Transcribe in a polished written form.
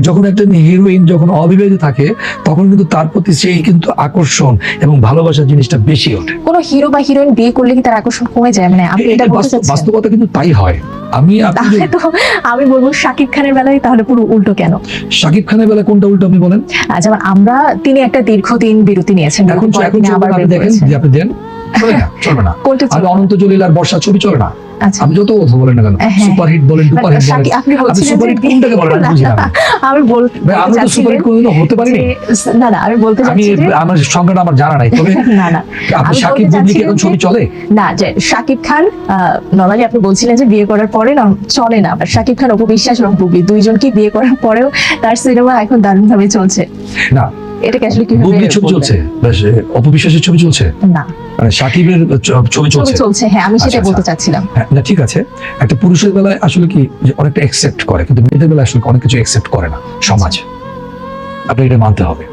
যখন একটা হিরোইন যখন অবিবাহিত থাকে তখন কিন্তু তার প্রতি সেই কিন্তু আকর্ষণ এবং ভালোবাসার জিনিসটা বেশি ওঠে। কোনো হিরো বা হিরোইন বিয়ে করলে কি তার আকর্ষণ কমে যায়? মানে আপনি এটা বলতে চাচ্ছেন? বাস্তবতা কিন্তু তাই হয়। তাহলে তো আমি বলবো শাকিব খানের বেলায় তাহলে পুরো উল্টো কেন? শাকিব খানের বেলা কোনটা উল্টো আপনি বলেন? যেমন তিনি একটা দীর্ঘদিন বিরতি নিয়েছেন, এখন আবার আপনি দেখেন যে আপনি দেন চলবে না। আমি অনন্ত জলিল আর বর্ষা ছবি চলে না। আমি যত কথা বলেন না কেন, সুপারহিট বলেন ডুপারহিট বলেন, আপনি বলছিলেন সুপারহিট কোনটাকে বলেন আমি বুঝি না। আমি আমি তো সুপারহিট কোনোদিনও হতে পারিনি। না আমি বলতে চাচ্ছি যে আমার সংখ্যাটা আমার জানা নাই, তবে না আপনি শাকিব বুবলি এখন ছবি চলে না, যে শাকিব খান নরমালি আপনি বলছিলেন যে বিয়ে করার পরে না চলে না, বাট শাকিব খান, অপু বিশ্বাস এবং বুবলি দুইজনকে বিয়ে করার পরেও তার সিনেমা এখন দারুণ ভাবে চলছে। না এটাকে আসলে কি বুবলি ছবি চলছে, অপু বিশ্বাসের ছবি চলছে না, মানে শাকিবের ছবি চলছে। হ্যাঁ, আমি সেটা বলতে চাচ্ছিলাম। না ঠিক আছে, একটা পুরুষের বেলায় আসলে কি যে অনেকটা অ্যাকসেপ্ট করে, কিন্তু মেয়েদের বেলায় আসলে অনেক কিছু অ্যাকসেপ্ট করে না সমাজ। আপনি এটা মানতে হবে।